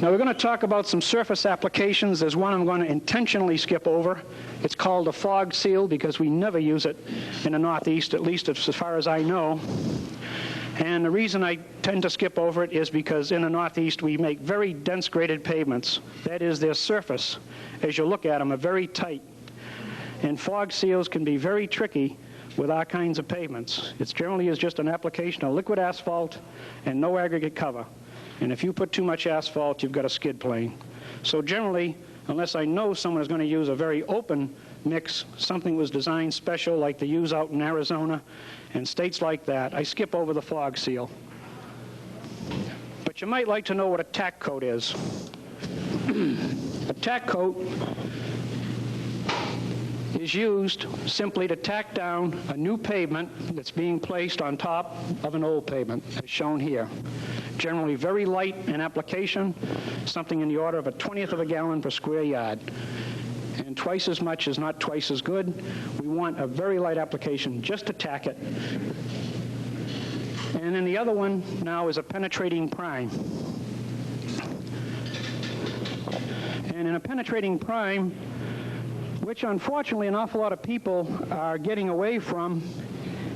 Now we're going to talk about some surface applications. There's one I'm going to intentionally skip over. It's called a fog seal because we never use it in the Northeast, at least as far as I know. And the reason I tend to skip over it is because in the Northeast we make very dense graded pavements. That is, their surface, as you look at them, are very tight. And fog seals can be very tricky with our kinds of pavements. It generally is just an application of liquid asphalt and no aggregate cover. And if you put too much asphalt, you've got a skid plane. So generally, unless I know someone is going to use a very open mix, something was designed special like they use out in Arizona and states like that, I skip over the fog seal. But you might like to know what a tack coat is. A tack coat is used simply to tack down a new pavement that's being placed on top of an old pavement, as shown here. Generally very light in application, something in the order of a 1/20th of a gallon per square yard. And twice as much is not twice as good. We want a very light application just to tack it. And then the other one now is a penetrating prime. And in a penetrating prime, which unfortunately an awful lot of people are getting away from,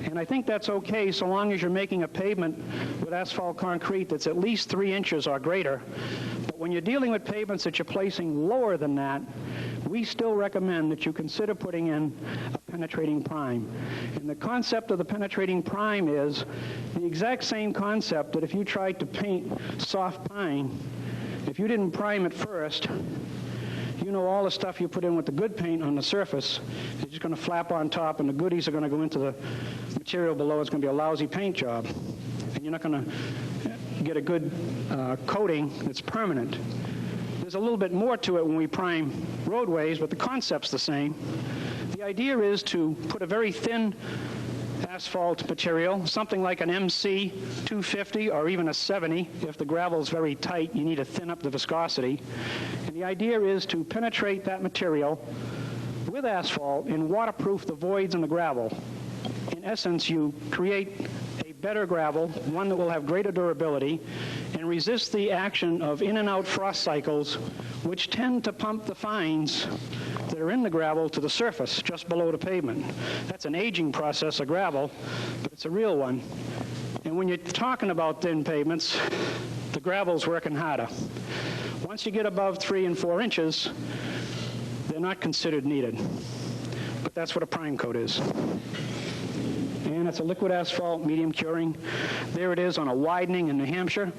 and I think that's okay so long as you're making a pavement with asphalt concrete that's at least 3 inches or greater. But when you're dealing with pavements that you're placing lower than that, we still recommend that you consider putting in a penetrating prime. And the concept of the penetrating prime is the exact same concept that if you tried to paint soft pine, if you didn't prime it first, you know all the stuff you put in with the good paint on the surface is just going to flap on top, and the goodies are going to go into the material below. It's going to be a lousy paint job, and you're not going to get a good coating that's permanent. There's a little bit more to it when we prime roadways, but the concept's the same. The idea is to put a very thin asphalt material, something like an MC 250 or even a 70. If the gravel is very tight, you need to thin up the viscosity. And the idea is to penetrate that material with asphalt and waterproof the voids in the gravel. In essence, you create a better gravel, one that will have greater durability, and resist the action of in and out frost cycles, which tend to pump the fines that are in the gravel to the surface, just below the pavement. That's an aging process of gravel, but it's a real one. And when you're talking about thin pavements, the gravel's working harder. Once you get above 3 and 4 inches, they're not considered needed. But that's what a prime coat is. And it's a liquid asphalt, medium curing. There it is on a widening in New Hampshire.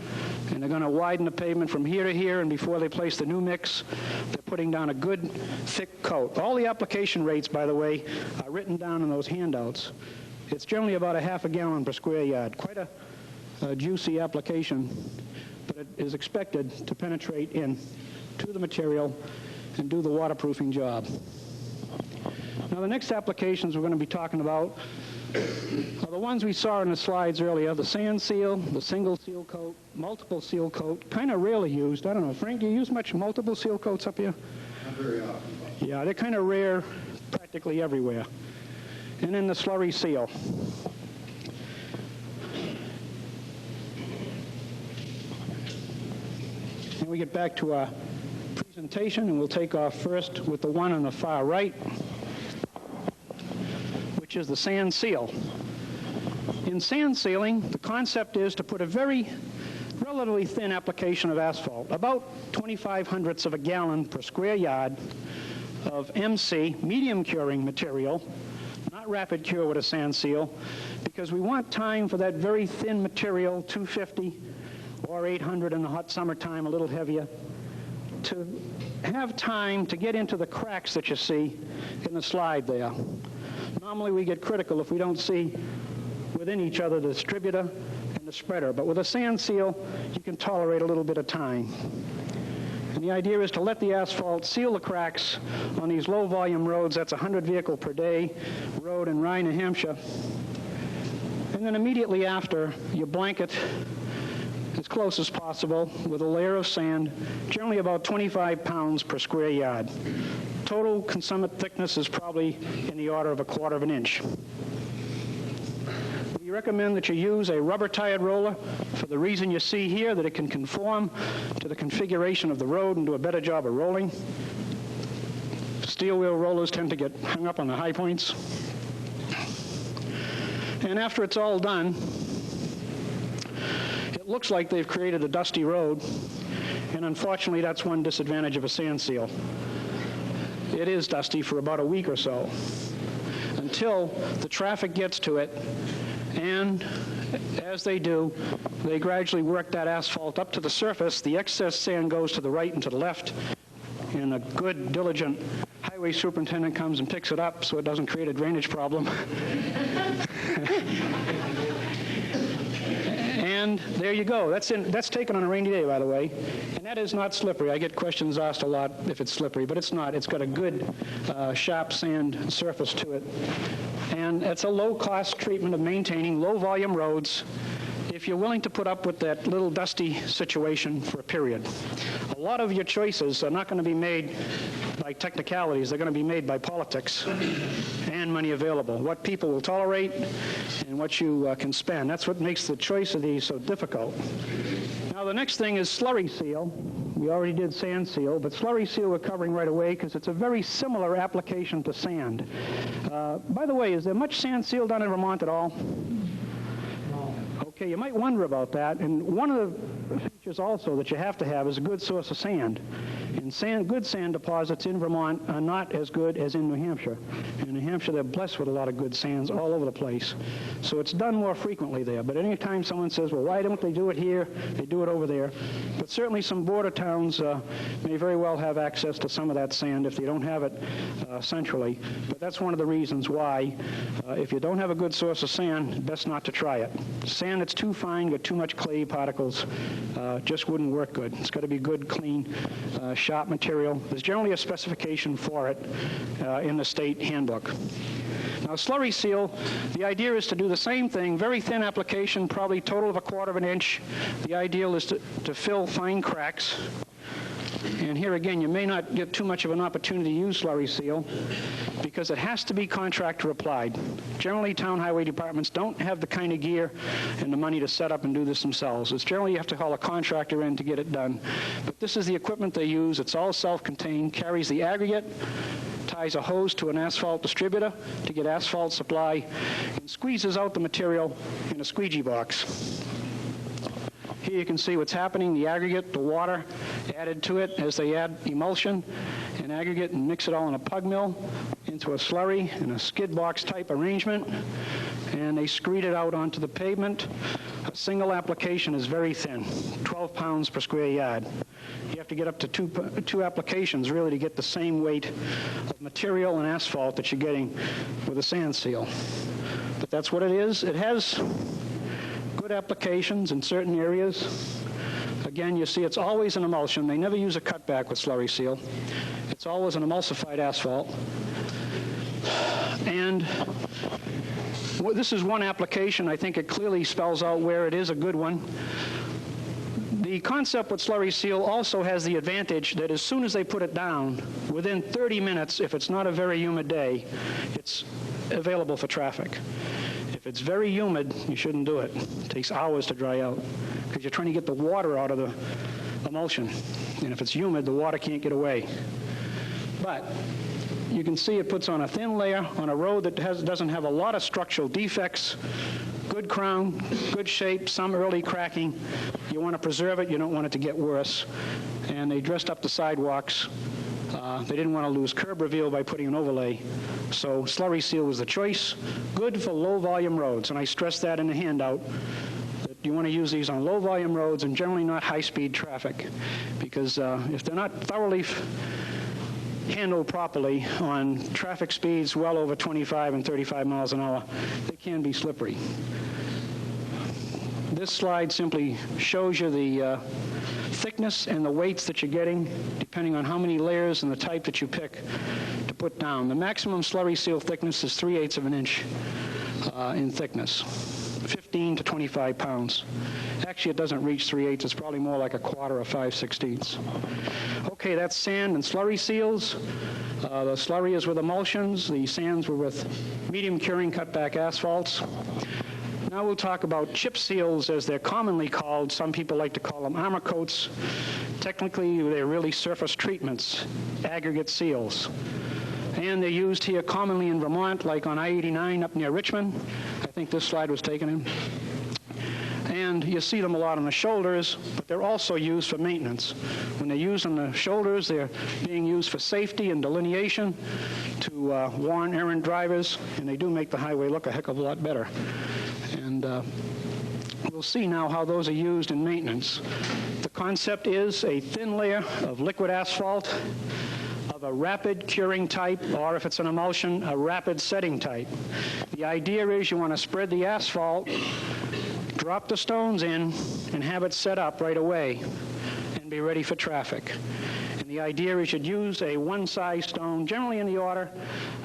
And they're going to widen the pavement from here to here, and before they place the new mix, they're putting down a good, thick coat. All the application rates, by the way, are written down in those handouts. It's generally about a half a gallon per square yard. Quite a juicy application, but it is expected to penetrate in to the material and do the waterproofing job. Now, the next applications we're going to be talking about are the ones we saw in the slides earlier: the sand seal, the single seal coat, multiple seal coat. Kind of rarely used. I don't know, Frank, do you use much multiple seal coats up here? Not very often. Yeah, they're kind of rare practically everywhere. And then the slurry seal. And we get back to our presentation, and we'll take off first with the one on the far right, which is the sand seal. In sand sealing, the concept is to put a very relatively thin application of asphalt, about 0.25 of a gallon per square yard of MC, medium curing material, not rapid cure with a sand seal, because we want time for that very thin material, 250 or 800 in the hot summertime, a little heavier, to have time to get into the cracks that you see in the slide there. Normally we get critical if we don't see within each other the distributor and the spreader, but with a sand seal you can tolerate a little bit of time. And the idea is to let the asphalt seal the cracks on these low volume roads. That's a 100 vehicle per day road in Rye, New Hampshire. And then immediately after, you blanket as close as possible with a layer of sand, generally about 25 pounds per square yard. Total consummate thickness is probably in the order of 1/4 of an inch. We We recommend that you use a rubber-tired roller for the reason you see here, that it can conform to the configuration of the road and do a better job of rolling. Steel wheel rollers tend to get hung up on the high points. And after it's all done, it looks like they've created a dusty road, and unfortunately that's one disadvantage of a sand seal. It is dusty for about a week or so, until the traffic gets to it, and as they do, they gradually work that asphalt up to the surface. The excess sand goes to the right and to the left, and a good, diligent highway superintendent comes and picks it up so it doesn't create a drainage problem. And there you go. That's taken on a rainy day, by the way. And that is not slippery. I get questions asked a lot if it's slippery, but it's not. It's got a good sharp sand surface to it. And it's a low-cost treatment of maintaining low-volume roads if you're willing to put up with that little dusty situation for a period. A lot of your choices are not going to be made by technicalities. They're going to be made by politics and money available, what people will tolerate and what you can spend. That's what makes the choice of these so difficult. Now, the next thing is slurry seal. We already did sand seal, but slurry seal we're covering right away because it's a very similar application to sand. By the way, is there much sand seal done in Vermont at all? Okay, you might wonder about that, and one of the features also that you have to have is a good source of sand. And good sand deposits in Vermont are not as good as in New Hampshire. In New Hampshire, they're blessed with a lot of good sands all over the place. So it's done more frequently there. But any time someone says, well, why don't they do it here? They do it over there. But certainly some border towns may very well have access to some of that sand if they don't have it centrally. But that's one of the reasons why, if you don't have a good source of sand, best not to try it. Sand that's too fine, got too much clay particles, just wouldn't work good. It's got to be good, clean, sharp material. There's generally a specification for it in the state handbook. Now, slurry seal, the idea is to do the same thing, very thin application, probably total of 1/4 of an inch. The ideal is to fill fine cracks. And here again, you may not get too much of an opportunity to use slurry seal because it has to be contractor applied. Generally, town highway departments don't have the kind of gear and the money to set up and do this themselves. It's generally you have to call a contractor in to get it done. But this is the equipment they use. It's all self-contained, carries the aggregate, ties a hose to an asphalt distributor to get asphalt supply, and squeezes out the material in a squeegee box. Here you can see what's happening, the aggregate, the water added to it as they add emulsion and aggregate and mix it all in a pug mill into a slurry in a skid box type arrangement, and they screed it out onto the pavement. A single application is very thin, 12 pounds per square yard. You have to get up to two applications really to get the same weight of material and asphalt that you're getting with a sand seal. But that's what it is. It has good applications in certain areas. Again, you see it's always an emulsion. They never use a cutback with slurry seal. It's always an emulsified asphalt. And this is one application. I think it clearly spells out where it is a good one. The concept with slurry seal also has the advantage that as soon as they put it down, within 30 minutes, if it's not a very humid day, it's available for traffic. If it's very humid, you shouldn't do it. It takes hours to dry out because you're trying to get the water out of the emulsion. And if it's humid, the water can't get away. But you can see it puts on a thin layer on a road that doesn't have a lot of structural defects. Good crown, good shape, some early cracking. You want to preserve it. You don't want it to get worse. And they dressed up the sidewalks. They didn't want to lose curb reveal by putting an overlay. So slurry seal was the choice. Good for low volume roads. And I stressed that in the handout, that you want to use these on low volume roads and generally not high speed traffic. Because if they're not thoroughly handled properly on traffic speeds well over 25 and 35 miles an hour, they can be slippery. This slide simply shows you the thickness and the weights that you're getting, depending on how many layers and the type that you pick to put down. The maximum slurry seal thickness is 3/8 of an inch in thickness, 15 to 25 pounds. Actually, it doesn't reach 3/8. It's probably more like 1/4 or 5/16. Okay, that's sand and slurry seals. The slurry is with emulsions. The sands were with medium curing cutback asphalts. Now we'll talk about chip seals, as they're commonly called. Some people like to call them armor coats. Technically, they're really surface treatments, aggregate seals. And they're used here commonly in Vermont, like on I-89 up near Richmond. I think this slide was taken in. And you see them a lot on the shoulders, but they're also used for maintenance. When they're used on the shoulders, they're being used for safety and delineation to warn errant drivers, and they do make the highway look a heck of a lot better. And we'll see now how those are used in maintenance. The concept is a thin layer of liquid asphalt of a rapid curing type, or if it's an emulsion, a rapid setting type. The idea is you want to spread the asphalt, drop the stones in, and have it set up right away and be ready for traffic. And the idea is you'd use a one-size stone, generally in the order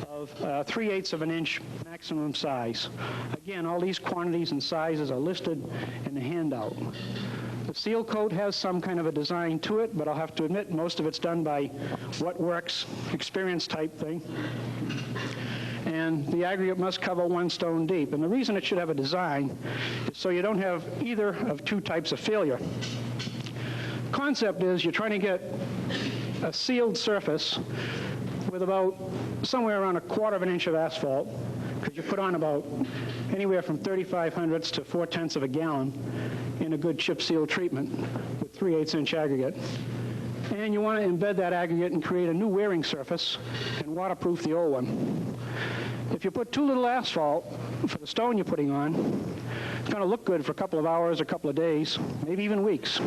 of 3/8 of an inch maximum size. Again, all these quantities and sizes are listed in the handout. The seal coat has some kind of a design to it, but I'll have to admit most of it's done by what works, experience type thing. And the aggregate must cover 1 stone deep. And the reason it should have a design is so you don't have either of 2 types of failure. Concept is you're trying to get a sealed surface with about somewhere around 1/4 of an inch of asphalt, because you put on about anywhere from 3/500ths to 4/10ths of a gallon in a good chip seal treatment with 3/8 inch aggregate. And you want to embed that aggregate and create a new wearing surface and waterproof the old one. If you put too little asphalt for the stone you're putting on, it's going to look good for a couple of hours, a couple of days, maybe even weeks.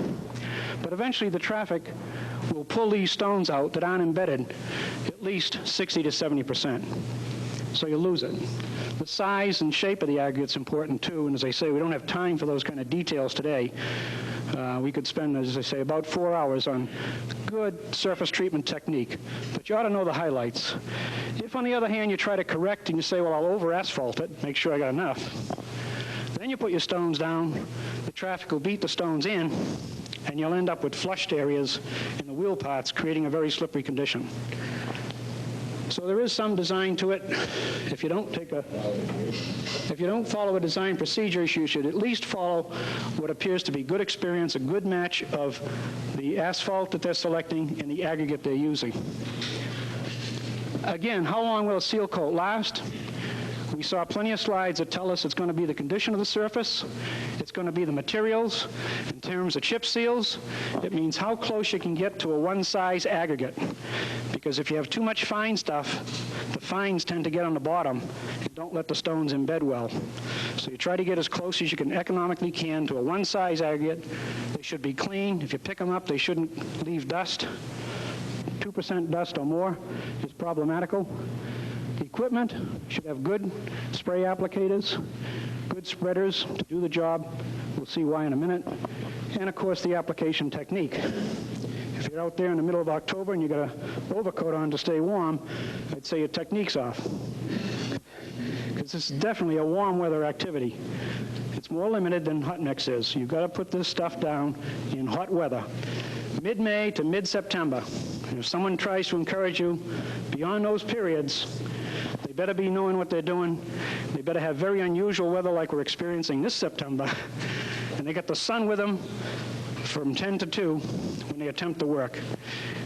But eventually the traffic will pull these stones out that aren't embedded at least 60 to 70%. So you lose it. The size and shape of the aggregate's important too, and as I say, we don't have time for those kind of details today. We could spend, as I say, about 4 hours on good surface treatment technique, but you ought to know the highlights. If, on the other hand, you try to correct and you say, well, I'll over-asphalt it, make sure I got enough, then you put your stones down, the traffic will beat the stones in, and you'll end up with flushed areas in the wheel parts, creating a very slippery condition. So there is some design to it. If you don't follow a design procedure, you should at least follow what appears to be good experience, a good match of the asphalt that they're selecting and the aggregate they're using. Again, how long will a seal coat last? We saw plenty of slides that tell us it's going to be the condition of the surface, it's going to be the materials. In terms of chip seals, it means how close you can get to a one-size aggregate. Because if you have too much fine stuff, the fines tend to get on the bottom and don't let the stones embed well. So you try to get as close as you can economically can to a one-size aggregate. They should be clean. If you pick them up, they shouldn't leave dust. 2% dust or more is problematical. The equipment should have good spray applicators, good spreaders to do the job. We'll see why in a minute. And of course, the application technique. If you're out there in the middle of October and you got an overcoat on to stay warm, I'd say your technique's off. Because this is definitely a warm weather activity. It's more limited than hot mix is. You've got to put this stuff down in hot weather, mid-May to mid-September. And if someone tries to encourage you beyond those periods, they better be knowing what they're doing. They better have very unusual weather like we're experiencing this September. And they get the sun with them from 10 to 2 when they attempt to work.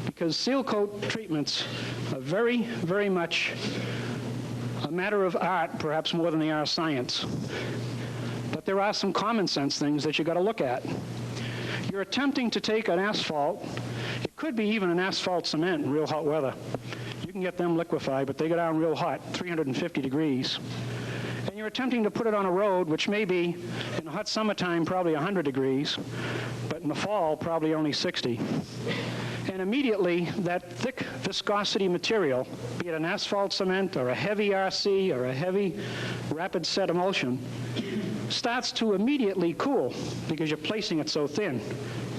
Because seal coat treatments are very, very much a matter of art, perhaps more than they are science. But there are some common sense things that you got to look at. You're attempting to take an asphalt, it could be even an asphalt cement in real hot weather. You can get them liquefied, but they go down real hot, 350 degrees. And you're attempting to put it on a road, which may be, in the hot summertime, probably 100 degrees, but in the fall, probably only 60. And immediately, that thick viscosity material, be it an asphalt cement or a heavy RC or a heavy rapid set emulsion, starts to immediately cool because you're placing it so thin,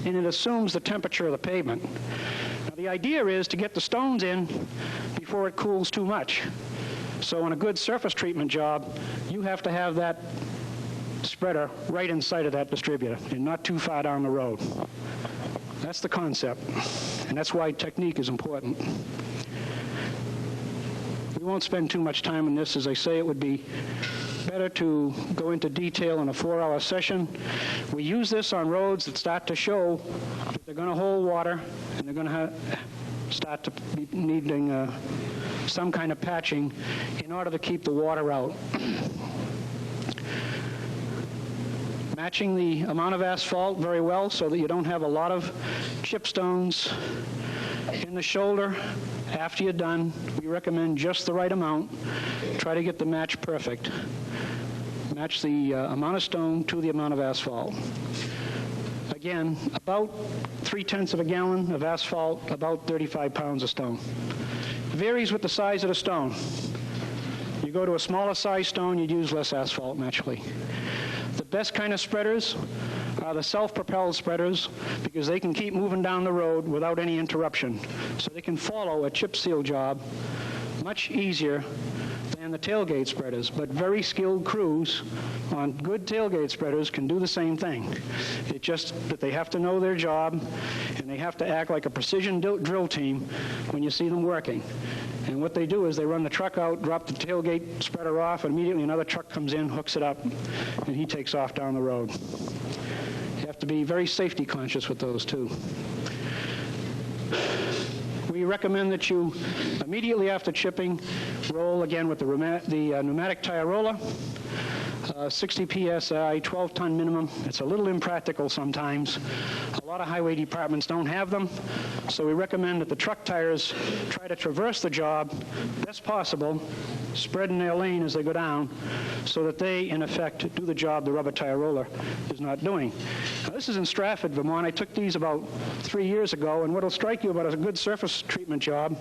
and it assumes the temperature of the pavement. Now, the idea is to get the stones in before it cools too much. So on a good surface treatment job, you have to have that spreader right inside of that distributor and not too far down the road. That's the concept, and that's why technique is important. We won't spend too much time on this. As I say, it would be better to go into detail in a 4-hour session. We use this on roads that start to show that they're going to hold water and they're going to start to be needing some kind of patching in order to keep the water out. Matching the amount of asphalt very well so that you don't have a lot of chip stones in the shoulder. After you're done, we recommend just the right amount. Try to get the match perfect. Match the amount of stone to the amount of asphalt. Again, about 3/10 of a gallon of asphalt, about 35 pounds of stone. Varies with the size of the stone. You go to a smaller size stone, you'd use less asphalt naturally. The best kind of spreaders are the self-propelled spreaders because they can keep moving down the road without any interruption. So they can follow a chip seal job much easier than the tailgate spreaders, but very skilled crews on good tailgate spreaders can do the same thing. It's just that they have to know their job and they have to act like a precision drill team when you see them working. And what they do is they run the truck out, drop the tailgate spreader off, and immediately another truck comes in, hooks it up, and he takes off down the road. You have to be very safety conscious with those too. We recommend that you immediately after chipping roll again with the pneumatic tire roller, 60 psi, 12-ton minimum. It's a little impractical sometimes. A lot of highway departments don't have them, so we recommend that the truck tires try to traverse the job best possible, spreading their lane as they go down, so that they, in effect, do the job the rubber tire roller is not doing. Now, this is in Stratford, Vermont. I took these about 3 years ago, and what will strike you about a good surface treatment job,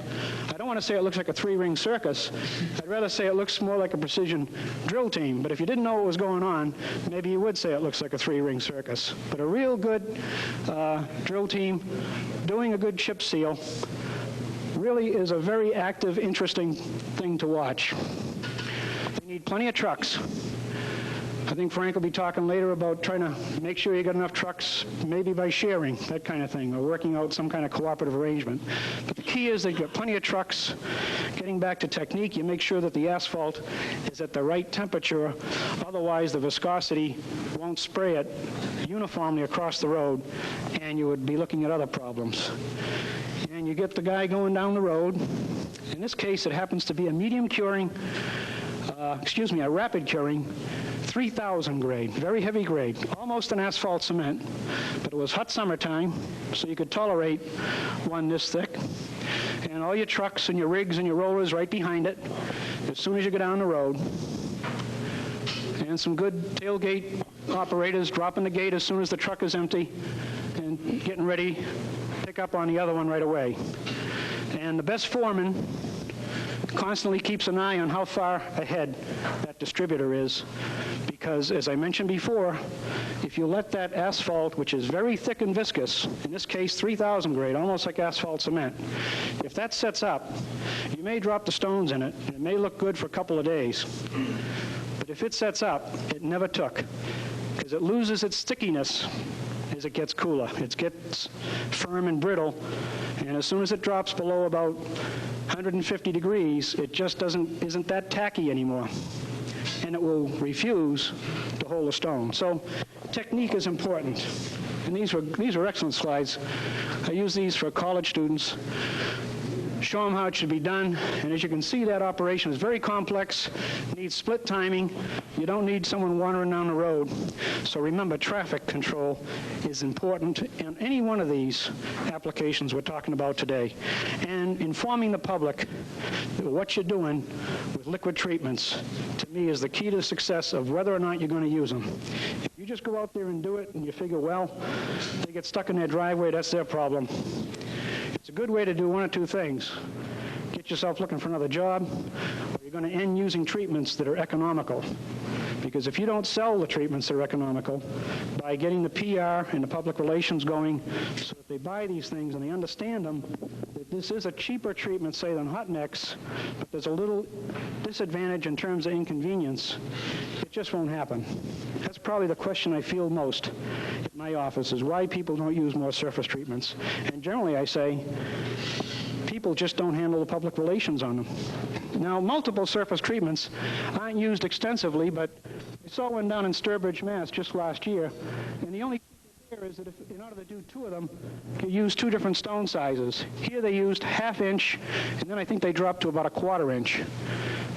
I don't want to say it looks like a 3-ring circus. I'd rather say it looks more like a precision drill team, but if you didn't know what was going on, maybe you would say it looks like a 3-ring circus. But a real good drill team doing a good chip seal really is a very active, interesting thing to watch. They need plenty of trucks. I think Frank will be talking later about trying to make sure you got enough trucks, maybe by sharing, that kind of thing, or working out some kind of cooperative arrangement. But the key is that you've got plenty of trucks. Getting back to technique, you make sure that the asphalt is at the right temperature, otherwise the viscosity won't spray it uniformly across the road, and you would be looking at other problems. And you get the guy going down the road. In this case, it happens to be a medium curing, a rapid curing, 3,000 grade, very heavy grade, almost an asphalt cement, but it was hot summertime, so you could tolerate one this thick. And all your trucks and your rigs and your rollers right behind it as soon as you go down the road. And some good tailgate operators dropping the gate as soon as the truck is empty and getting ready to pick up on the other one right away. And the best foreman constantly keeps an eye on how far ahead that distributor is, because as I mentioned before, if you let that asphalt, which is very thick and viscous, in this case 3,000 grade, almost like asphalt cement, if that sets up, you may drop the stones in it, and it may look good for a couple of days. But if it sets up, it never took, because it loses its stickiness as it gets cooler. It gets firm and brittle, and as soon as it drops below about 150 degrees, it just isn't that tacky anymore, and it will refuse to hold a stone. So technique is important, and these were excellent slides. I use these for college students, show them how it should be done, and as you can see, that operation is very complex, needs split timing. You don't need someone wandering down the road. So remember, traffic control is important in any one of these applications we're talking about today. And informing the public that what you're doing with liquid treatments, to me, is the key to the success of whether or not you're going to use them. If you just go out there and do it and you figure, well, they get stuck in their driveway, that's their problem. It's a good way to do one or two things. Get yourself looking for another job, or you're going to end using treatments that are economical. Because if you don't sell the treatments that are economical, by getting the PR and the public relations going so that they buy these things and they understand them, that this is a cheaper treatment, say, than hot mix, but there's a little disadvantage in terms of inconvenience, it just won't happen. That's probably the question I feel most at my office, is why people don't use more surface treatments. And generally I say, people people just don't handle the public relations on them. Now, multiple surface treatments aren't used extensively, but I saw one down in Sturbridge, Mass. Just last year, and the only here is that if, in order to do two of them, you use two different stone sizes. Here they used 1/2 inch, and then I think they dropped to about 1/4 inch.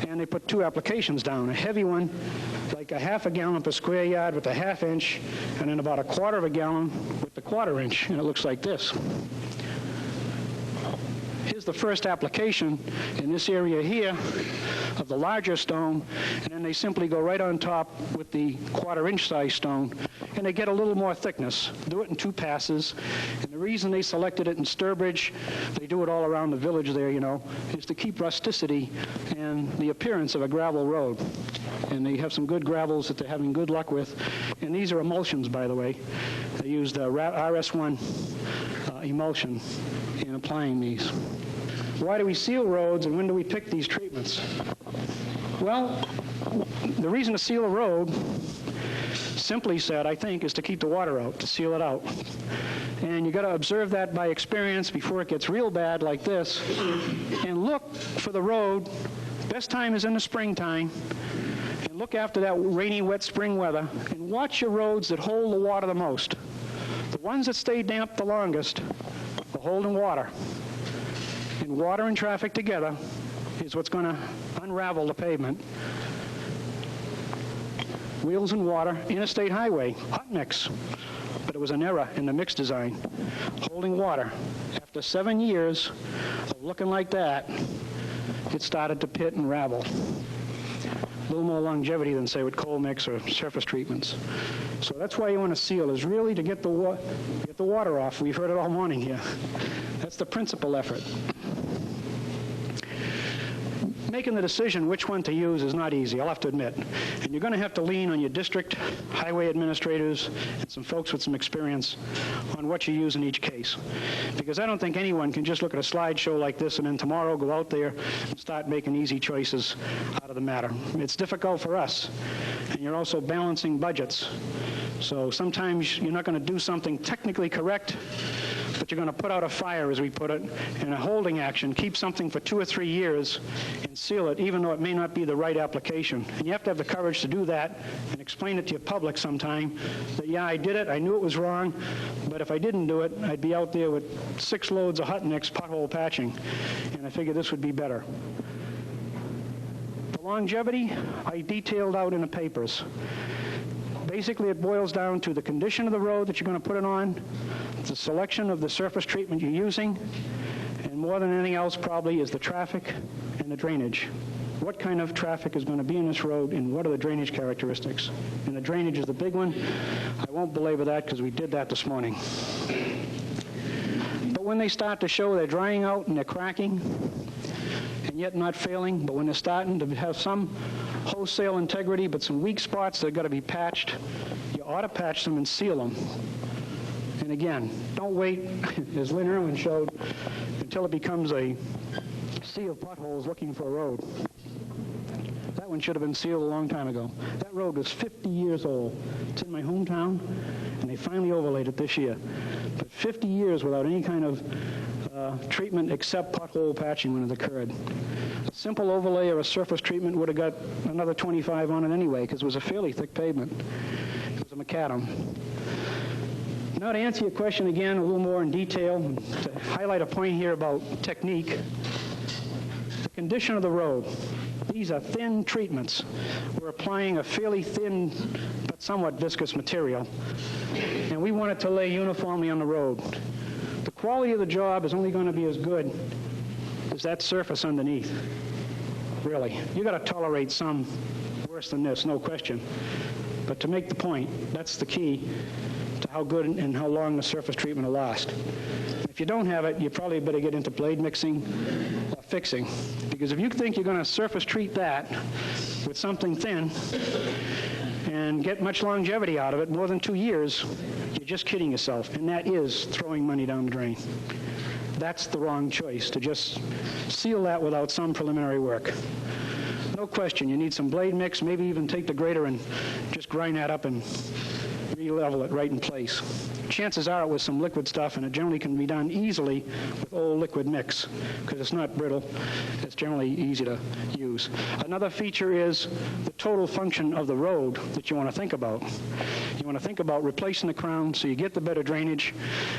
And they put two applications down, a heavy one, like 1/2 gallon per square yard with a 1/2 inch, and then about 1/4 gallon with the 1/4 inch, and it looks like this. Here's the first application in this area here of the larger stone, and then they simply go right on top with the 1/4 inch size stone, and they get a little more thickness. Do it in 2 passes, and the reason they selected it in Sturbridge, they do it all around the village there, you know, is to keep rusticity and the appearance of a gravel road. And they have some good gravels that they're having good luck with, and these are emulsions, by the way. They used RS1 emulsion in applying these. Why do we seal roads, and when do we pick these treatments? Well, the reason to seal a road, simply said, I think, is to keep the water out, to seal it out. And you got to observe that by experience before it gets real bad like this, and look for the road. Best time is in the springtime, and look after that rainy, wet spring weather, and watch your roads that hold the water the most. The ones that stay damp the longest are holding water. And water and traffic together is what's going to unravel the pavement. Wheels and water, interstate highway, hot mix. But it was an error in the mix design. Holding water. After 7 years of looking like that, it started to pit and ravel. A little more longevity than, say, with coal mix or surface treatments. So that's why you want to seal, is really to get the water off. We've heard it all morning here. That's the principal effort. Making the decision which one to use is not easy, I'll have to admit. And you're going to have to lean on your district highway administrators and some folks with some experience on what you use in each case. Because I don't think anyone can just look at a slideshow like this and then tomorrow go out there and start making easy choices out of the matter. It's difficult for us. And you're also balancing budgets. So sometimes you're not going to do something technically correct, but you're going to put out a fire, as we put it, in a holding action, keep something for 2 or 3 years and seal it, even though it may not be the right application. And you have to have the courage to do that and explain it to your public sometime, that, yeah, I did it, I knew it was wrong, but if I didn't do it, I'd be out there with 6 loads of hot mix pothole patching, and I figured this would be better. The longevity, I detailed out in the papers. Basically, it boils down to the condition of the road that you're going to put it on, the selection of the surface treatment you're using, and more than anything else probably is the traffic and the drainage. What kind of traffic is going to be in this road, and what are the drainage characteristics? And the drainage is the big one. I won't belabor that because we did that this morning. But when they start to show they're drying out and they're cracking, and yet not failing, but when they're starting to have some wholesale integrity, but some weak spots that have got to be patched, you ought to patch them and seal them. And again, don't wait, as Lynn Irwin showed, until it becomes a sea of potholes looking for a road. That one should have been sealed a long time ago. That road was 50 years old. It's in my hometown, and they finally overlaid it this year. But 50 years without any kind of treatment except pothole patching when it occurred. A simple overlay or a surface treatment would have got another 25 on it anyway, because it was a fairly thick pavement. It was a macadam. Now to answer your question again a little more in detail, to highlight a point here about technique, the condition of the road. These are thin treatments. We're applying a fairly thin but somewhat viscous material, and we want it to lay uniformly on the road. The quality of the job is only going to be as good as that surface underneath. Really. You've got to tolerate some worse than this, no question. But to make the point, that's the key to how good and how long the surface treatment will last. If you don't have it, you probably better get into blade mixing or fixing. Because if you think you're going to surface treat that with something thin and get much longevity out of it, more than 2 years, you're just kidding yourself. And that is throwing money down the drain. That's the wrong choice, to just seal that without some preliminary work. No question, you need some blade mix, maybe even take the grater and just grind that up and re-level it right in place. Chances are it was some liquid stuff, and it generally can be done easily with old liquid mix because it's not brittle. It's generally easy to use. Another feature is the total function of the road that you want to think about. You want to think about replacing the crown so you get the better drainage.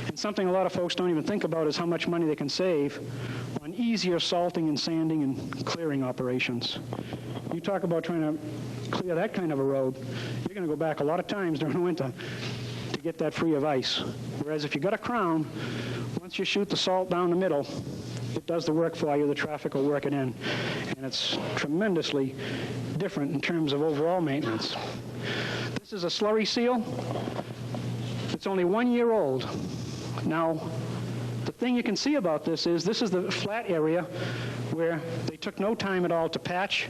And something a lot of folks don't even think about is how much money they can save on easier salting and sanding and clearing operations. You talk about trying to clear that kind of a road, you're going to go back a lot of times during the winter to get that free of ice. Whereas if you got a crown, once you shoot the salt down the middle, it does the work for you, the traffic will work it in. And it's tremendously different in terms of overall maintenance. This is a slurry seal. It's only 1 year old. Now, the thing you can see about this is the flat area where they took no time at all to patch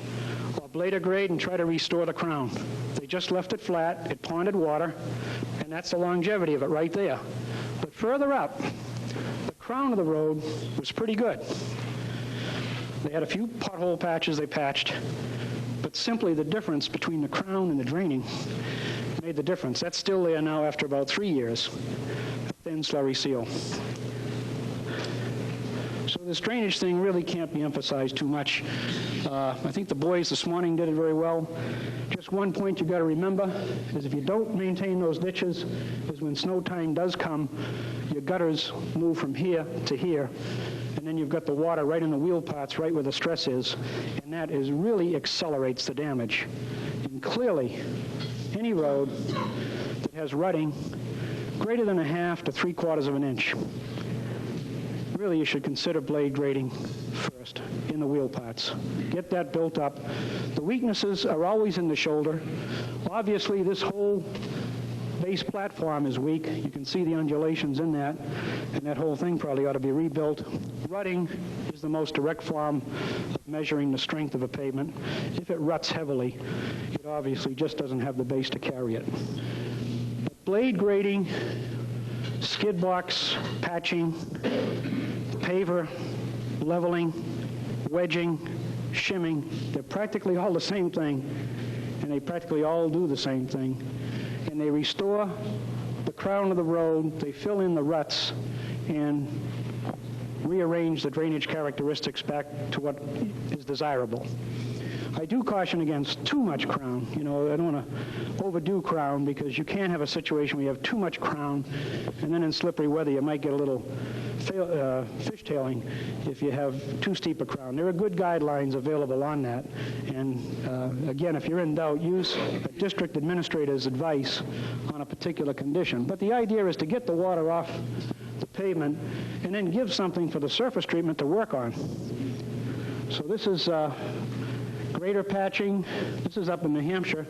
or blade or grade and try to restore the crown. They just left it flat, it ponded water, and that's the longevity of it right there. But further up, the crown of the road was pretty good. They had a few pothole patches they patched, but simply the difference between the crown and the draining made the difference. That's still there now after about 3 years, a thin slurry seal. So this drainage thing really can't be emphasized too much. I think the boys this morning did it very well. Just one point you've got to remember is if you don't maintain those ditches, is when snow time does come, your gutters move from here to here, and then you've got the water right in the wheel parts, right where the stress is, and that really accelerates the damage. And clearly, any road that has rutting greater than 1/2 to 3/4 of an inch, really you should consider blade grading first in the wheel parts. Get that built up. The weaknesses are always in the shoulder. Obviously, this whole base platform is weak. You can see the undulations in that, and that whole thing probably ought to be rebuilt. Rutting is the most direct form of measuring the strength of a pavement. If it ruts heavily, it obviously just doesn't have the base to carry it. But blade grading, skid box patching, paver, leveling, wedging, shimming, they're practically all the same thing, and they practically all do the same thing. And they restore the crown of the road, they fill in the ruts, and rearrange the drainage characteristics back to what is desirable. I do caution against too much crown. You know, I don't want to overdo crown because you can have a situation where you have too much crown, and then in slippery weather you might get a little fishtailing if you have too steep a crown. There are good guidelines available on that, and again, if you're in doubt, use a district administrator's advice on a particular condition. But the idea is to get the water off the pavement and then give something for the surface treatment to work on. So this is grader patching. This is up in New Hampshire,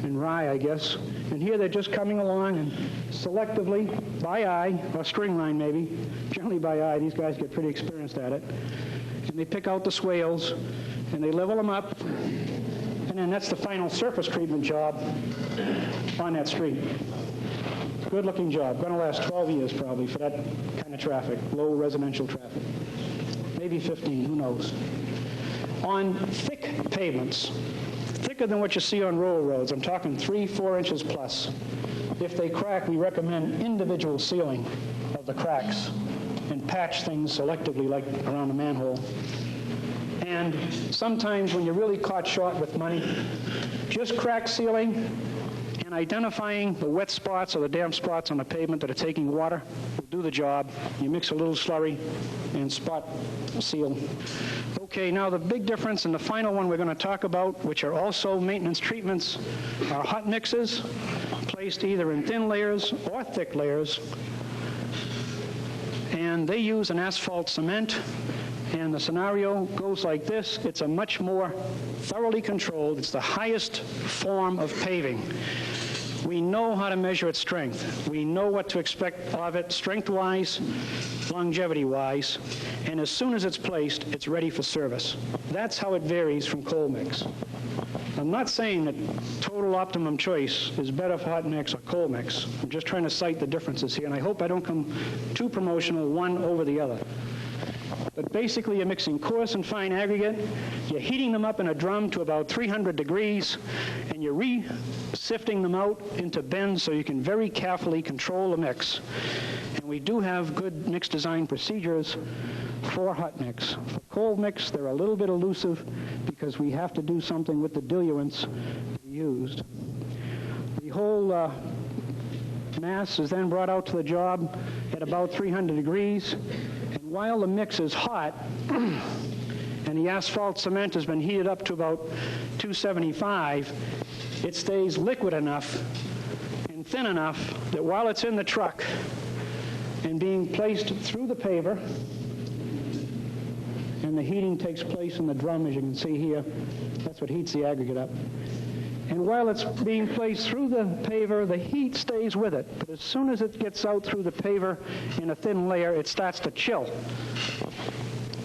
in Rye, I guess. And here they're just coming along and selectively, by eye, or string line maybe, generally by eye, these guys get pretty experienced at it. And they pick out the swales, and they level them up, and then that's the final surface treatment job on that street. Good looking job. Going to last 12 years probably for that kind of traffic, low residential traffic. Maybe 15, who knows. On thick pavements, thicker than what you see on rural roads, I'm talking 3-4 inches plus. If they crack, we recommend individual sealing of the cracks and patch things selectively like around a manhole. And sometimes when you're really caught short with money, just crack sealing and identifying the wet spots or the damp spots on the pavement that are taking water will do the job. You mix a little slurry and spot seal. Okay, now the big difference, and the final one we're going to talk about, which are also maintenance treatments, are hot mixes, placed either in thin layers or thick layers. And they use an asphalt cement, and the scenario goes like this. It's a much more thoroughly controlled, it's the highest form of paving. We know how to measure its strength. We know what to expect of it strength-wise, longevity-wise, and as soon as it's placed, it's ready for service. That's how it varies from cold mix. I'm not saying that total optimum choice is better for hot mix or cold mix. I'm just trying to cite the differences here, and I hope I don't come too promotional one over the other. But basically, you're mixing coarse and fine aggregate, you're heating them up in a drum to about 300 degrees, and you're re-sifting them out into bins so you can very carefully control the mix. And we do have good mix design procedures for hot mix. For cold mix, they're a little bit elusive because we have to do something with the diluents used. The whole mass is then brought out to the job at about 300 degrees. And while the mix is hot, and the asphalt cement has been heated up to about 275, it stays liquid enough and thin enough that while it's in the truck and being placed through the paver, and the heating takes place in the drum, as you can see here, that's what heats the aggregate up. And while it's being placed through the paver, the heat stays with it. But as soon as it gets out through the paver in a thin layer, it starts to chill.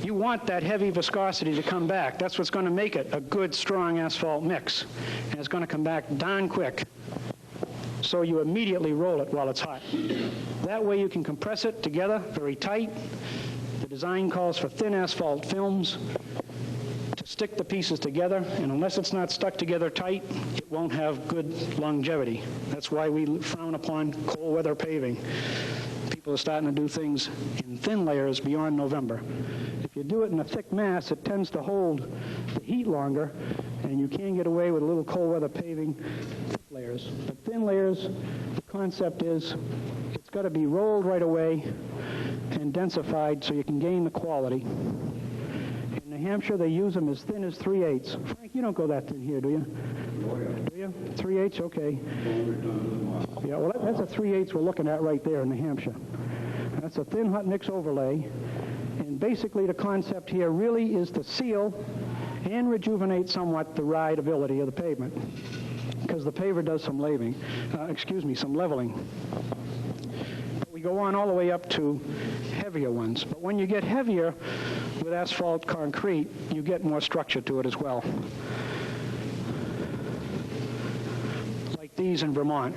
You want that heavy viscosity to come back. That's what's going to make it a good, strong asphalt mix. And it's going to come back darn quick. So you immediately roll it while it's hot. That way you can compress it together very tight. The design calls for thin asphalt films to stick the pieces together, and unless it's not stuck together tight, it won't have good longevity. That's why we frown upon cold weather paving. People are starting to do things in thin layers beyond November. If you do it in a thick mass, it tends to hold the heat longer, and you can get away with a little cold weather paving thick layers. But thin layers, the concept is it's got to be rolled right away and densified so you can gain the quality. In New Hampshire, they use them as thin as 3/8. Frank, you don't go that thin here, do you? Oh, yeah. Do you? 3/8, okay. Yeah, well, that's a 3/8 we're looking at right there in New Hampshire. That's a thin hot mix overlay. And basically the concept here really is to seal and rejuvenate somewhat the rideability of the pavement, because the paver does some some leveling. But we go on all the way up to heavier ones. But when you get heavier with asphalt concrete, you get more structure to it as well. Like these in Vermont.